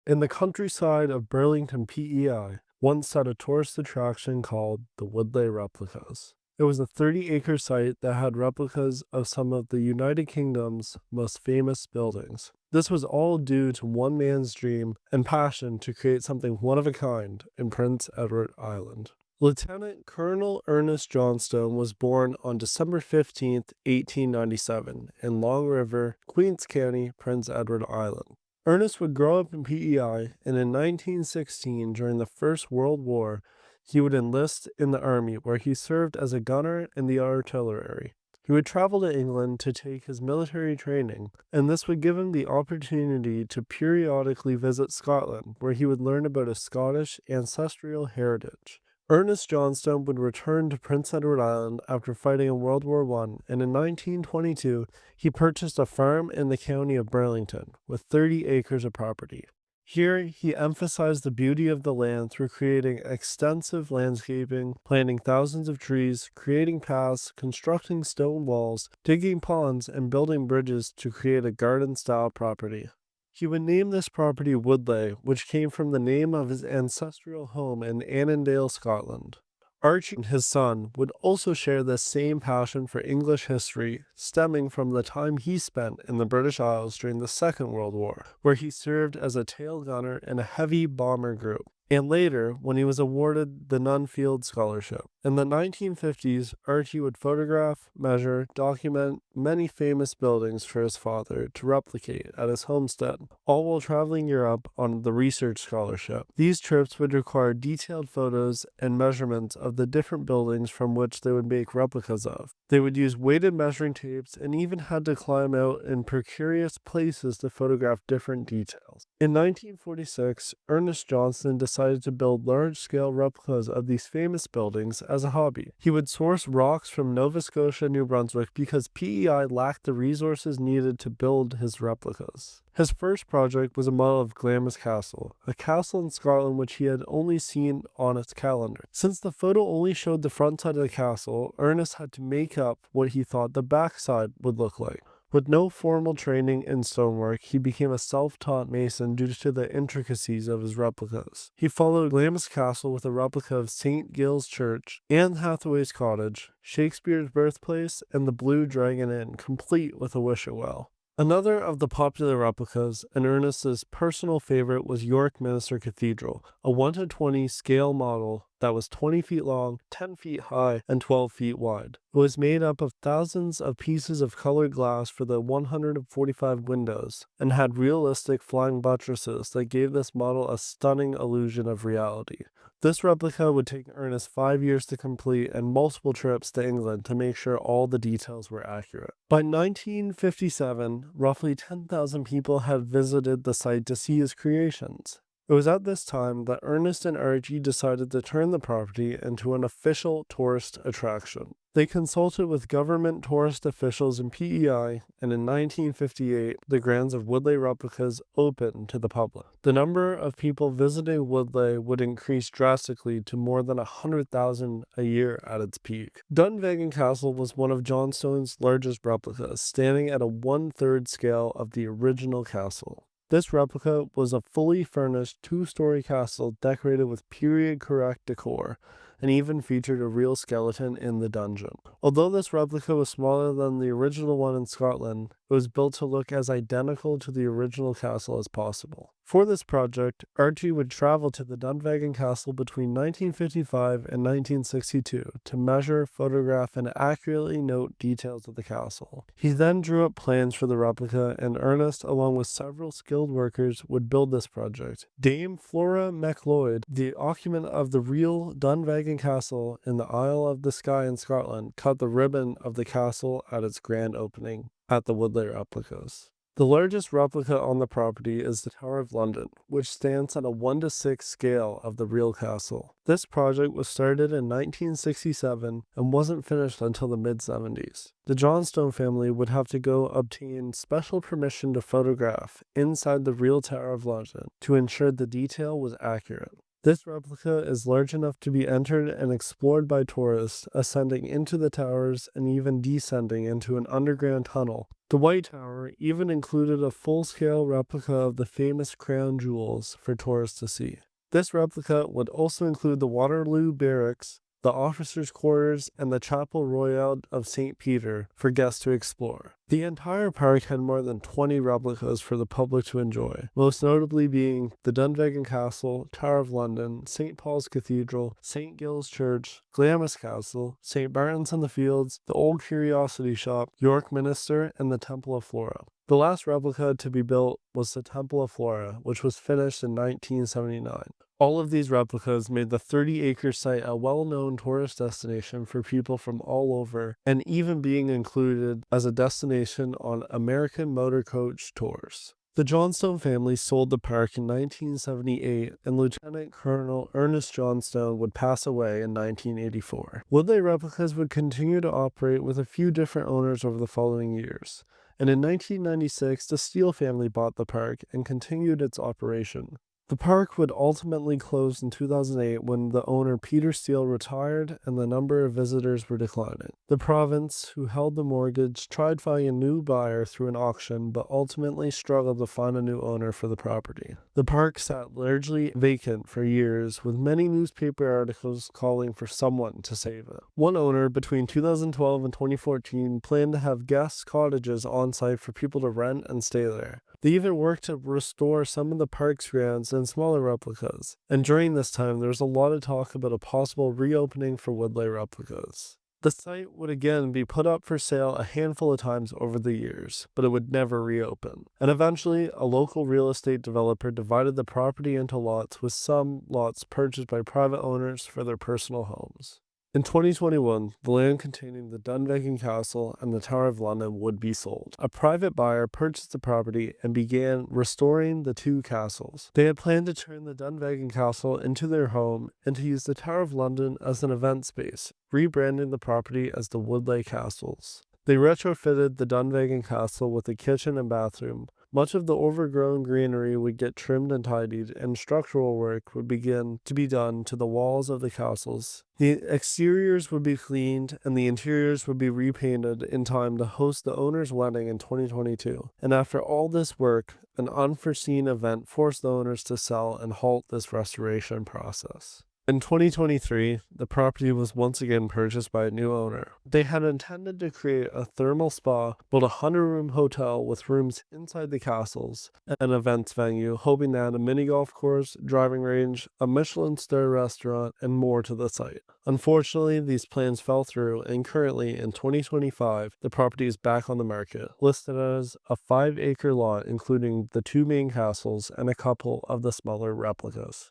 In the countryside of Burlington, PEI, once sat a tourist attraction called the Woodleigh Replicas. It was a 30-acre site that had replicas of some of the United Kingdom's most famous buildings. This was all due to one man's dream and passion to create something one of a kind in Prince Edward Island. Lieutenant Colonel Ernest Johnstone was born on December 15, 1897, in Long River, Queens County, Prince Edward Island. Ernest would grow up in PEI, and in 1916, during the First World War, he would enlist in the army, where he served as a gunner in the artillery. He would travel to England to take his military training, and this would give him the opportunity to periodically visit Scotland, where he would learn about a Scottish ancestral heritage. Ernest Johnstone would return to Prince Edward Island after fighting in World War I, and in 1922, he purchased a farm in the county of Burlington with 30 acres of property. Here, he emphasized the beauty of the land through creating extensive landscaping, planting thousands of trees, creating paths, constructing stone walls, digging ponds, and building bridges to create a garden-style property. He would name this property Woodlay, which came from the name of his ancestral home in Annandale, Scotland. Archie, his son, would also share this same passion for English history, stemming from the time he spent in the British Isles during the Second World War, where he served as a tail gunner in a heavy bomber group, and later when he was awarded the Nunfield Scholarship. In the 1950s, Archie would photograph, measure, document many famous buildings for his father to replicate at his homestead, all while traveling Europe on the research scholarship. These trips would require detailed photos and measurements of the different buildings from which they would make replicas of. They would use weighted measuring tapes and even had to climb out in precarious places to photograph different details. In 1946, Ernest Johnstone decided to build large-scale replicas of these famous buildings as a hobby. He would source rocks from Nova Scotia and New Brunswick because PEI lacked the resources needed to build his replicas. His first project was a model of Glamis Castle, a castle in Scotland which he had only seen on its calendar. Since the photo only showed the front side of the castle, Ernest had to make up what he thought the backside would look like. With no formal training in stonework, he became a self-taught mason due to the intricacies of his replicas. He followed Glamis Castle with a replica of St. Giles Church, Anne Hathaway's cottage, Shakespeare's birthplace, and the Blue Dragon Inn, complete with a wishing well. Another of the popular replicas, and Ernest's personal favorite, was York Minster Cathedral, a 1:20 scale model that was 20 feet long, 10 feet high, and 12 feet wide. It was made up of thousands of pieces of colored glass for the 145 windows, and had realistic flying buttresses that gave this model a stunning illusion of reality. This replica would take Ernest 5 years to complete and multiple trips to England to make sure all the details were accurate. By 1957, roughly 10,000 people had visited the site to see his creations. It was at this time that Ernest and Archie decided to turn the property into an official tourist attraction. They consulted with government tourist officials in PEI, and in 1958, the grounds of Woodleigh Replicas opened to the public. The number of people visiting Woodlay would increase drastically to more than 100,000 a year at its peak. Vacant Castle was one of Johnstone's largest replicas, standing at a 1/3 scale of the original castle. This replica was a fully furnished 2-story castle decorated with period-correct decor, and even featured a real skeleton in the dungeon. Although this replica was smaller than the original one in Scotland, it was built to look as identical to the original castle as possible. For this project, Archie would travel to the Dunvegan Castle between 1955 and 1962 to measure, photograph, and accurately note details of the castle. He then drew up plans for the replica, and Ernest, along with several skilled workers, would build this project. Dame Flora MacLeod, the occupant of the real Dunvegan Castle in the Isle of the Skye in Scotland, cut the ribbon of the castle at its grand opening at the Woodleigh Replicas. The largest replica on the property is the Tower of London, which stands at a 1:6 scale of the real castle. This project was started in 1967 and wasn't finished until the mid-70s. The Johnstone family would have to go obtain special permission to photograph inside the real Tower of London to ensure the detail was accurate. This replica is large enough to be entered and explored by tourists, ascending into the towers and even descending into an underground tunnel. The White Tower even included a full-scale replica of the famous crown jewels for tourists to see. This replica would also include the Waterloo Barracks, the officers' quarters, and the Chapel Royale of St. Peter for guests to explore. The entire park had more than 20 replicas for the public to enjoy, most notably being the Dunvegan Castle, Tower of London, St. Paul's Cathedral, St. Giles Church, Glamis Castle, St. Martin's in the Fields, the Old Curiosity Shop, York Minster, and the Temple of Flora. The last replica to be built was the Temple of Flora, which was finished in 1979. All of these replicas made the 30-acre site a well-known tourist destination for people from all over, and even being included as a destination on American motor coach tours. The Johnstone family sold the park in 1978, and Lieutenant Colonel Ernest Johnstone would pass away in 1984. Woodleigh Replicas would continue to operate with a few different owners over the following years, and in 1996 the Steele family bought the park and continued its operation. The park would ultimately close in 2008 when the owner Peter Steele retired and the number of visitors were declining. The province, who held the mortgage, tried finding a new buyer through an auction but ultimately struggled to find a new owner for the property. The park sat largely vacant for years, with many newspaper articles calling for someone to save it. One owner between 2012 and 2014 planned to have guest cottages on site for people to rent and stay there. They even worked to restore some of the park's grounds and smaller replicas, and during this time there was a lot of talk about a possible reopening for Woodleigh Replicas. The site would again be put up for sale a handful of times over the years, but it would never reopen. And eventually, a local real estate developer divided the property into lots, with some lots purchased by private owners for their personal homes. In 2021, the land containing the Dunvegan Castle and the Tower of London would be sold. A private buyer purchased the property and began restoring the two castles. They had planned to turn the Dunvegan Castle into their home and to use the Tower of London as an event space, rebranding the property as the Woodleigh Castles. They retrofitted the Dunvegan Castle with a kitchen and bathroom. Much of the overgrown greenery would get trimmed and tidied, and structural work would begin to be done to the walls of the castles. The exteriors would be cleaned, and the interiors would be repainted in time to host the owner's wedding in 2022. And after all this work, an unforeseen event forced the owners to sell and halt this restoration process. In 2023, the property was once again purchased by a new owner. They had intended to create a thermal spa, build a 100-room hotel with rooms inside the castles, an events venue, hoping to add a mini golf course, driving range, a Michelin star restaurant, and more to the site. Unfortunately, these plans fell through, and currently, in 2025, the property is back on the market, listed as a 5-acre lot including the two main castles and a couple of the smaller replicas.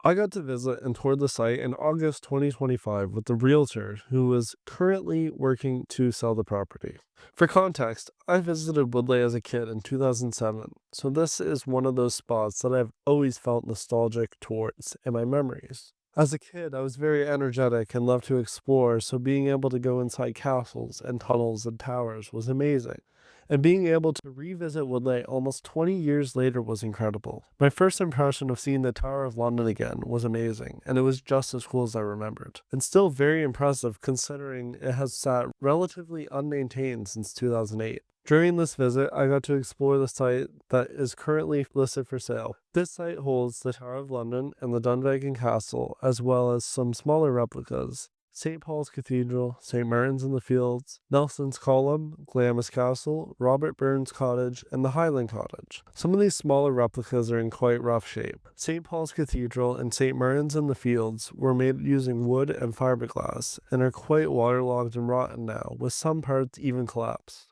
I got to visit and tour the site in August 2025 with the realtor who was currently working to sell the property. For context, I visited Woodlay as a kid in 2007, so this is one of those spots that I've always felt nostalgic towards in my memories. As a kid, I was very energetic and loved to explore, so being able to go inside castles and tunnels and towers was amazing. And being able to revisit Woodlay almost 20 years later was incredible. My first impression of seeing the Tower of London again was amazing, and it was just as cool as I remembered. And still very impressive considering it has sat relatively unmaintained since 2008. During this visit, I got to explore the site that is currently listed for sale. This site holds the Tower of London and the Dunvegan Castle, as well as some smaller replicas. St. Paul's Cathedral, St. Martin's in the Fields, Nelson's Column, Glamis Castle, Robert Burns Cottage, and the Highland Cottage. Some of these smaller replicas are in quite rough shape. St. Paul's Cathedral and St. Martin's in the Fields were made using wood and fiberglass, and are quite waterlogged and rotten now, with some parts even collapsed.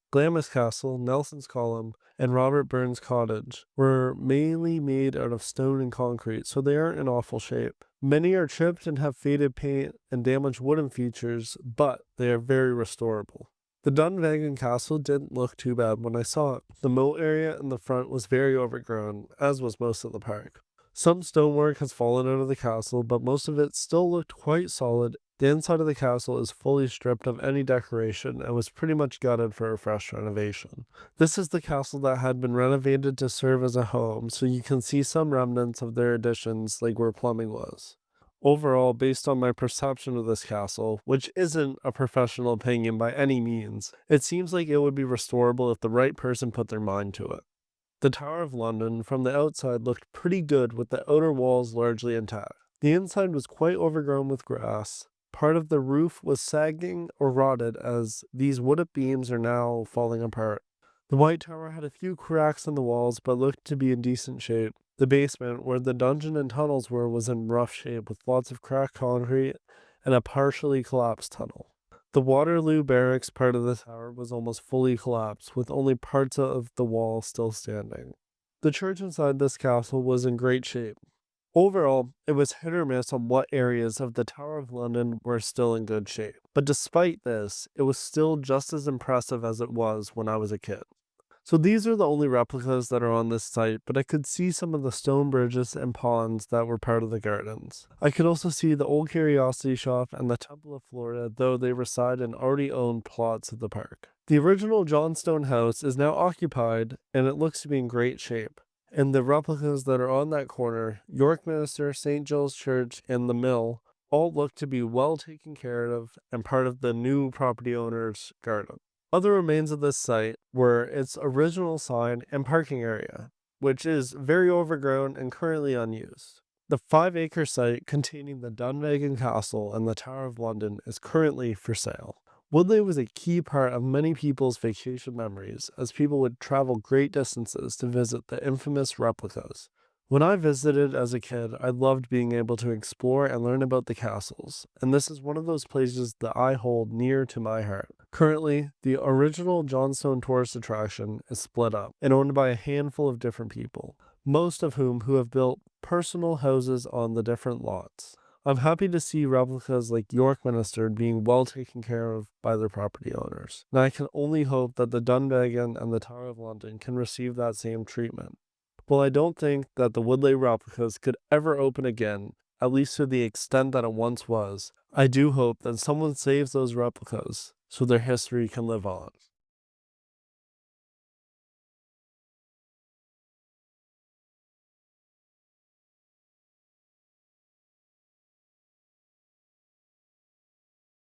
Glamis Castle, Nelson's Column, and Robert Burns Cottage were mainly made out of stone and concrete, so they aren't in awful shape. Many are chipped and have faded paint and damaged wooden features, but they are very restorable. The Dunvegan Castle didn't look too bad when I saw it. The moat area in the front was very overgrown, as was most of the park. Some stonework has fallen out of the castle, but most of it still looked quite solid The inside of the castle is fully stripped of any decoration and was pretty much gutted for a fresh renovation. This is the castle that had been renovated to serve as a home, so you can see some remnants of their additions like where plumbing was. Overall, based on my perception of this castle, which isn't a professional opinion by any means, it seems like it would be restorable if the right person put their mind to it. The Tower of London from the outside looked pretty good with the outer walls largely intact. The inside was quite overgrown with grass. Part of the roof was sagging or rotted as these wooded beams are now falling apart. The White Tower had a few cracks in the walls but looked to be in decent shape. The basement, where the dungeon and tunnels were, was in rough shape with lots of cracked concrete and a partially collapsed tunnel. The Waterloo Barracks part of the tower was almost fully collapsed, with only parts of the wall still standing. The church inside this castle was in great shape. Overall, it was hit or miss on what areas of the Tower of London were still in good shape. But despite this, it was still just as impressive as it was when I was a kid. So these are the only replicas that are on this site, but I could see some of the stone bridges and ponds that were part of the gardens. I could also see the Old Curiosity Shop and the Temple of Florida, though they reside in already owned plots of the park. The original Johnstone house is now occupied, and it looks to be in great shape. And the replicas that are on that corner, York Minster, St. Gilles Church, and the Mill, all look to be well taken care of and part of the new property owner's garden. Other remains of this site were its original sign and parking area, which is very overgrown and currently unused. The 5-acre site containing the Dunvegan Castle and the Tower of London is currently for sale. Woodlay was a key part of many people's vacation memories, as people would travel great distances to visit the infamous replicas. When I visited as a kid, I loved being able to explore and learn about the castles, and this is one of those places that I hold near to my heart. Currently, the original Johnstone tourist attraction is split up and owned by a handful of different people, most of whom have built personal houses on the different lots. I'm happy to see replicas like York Minster being well taken care of by their property owners, and I can only hope that the Dunvegan and the Tower of London can receive that same treatment. While I don't think that the Woodleigh replicas could ever open again, at least to the extent that it once was, I do hope that someone saves those replicas so their history can live on.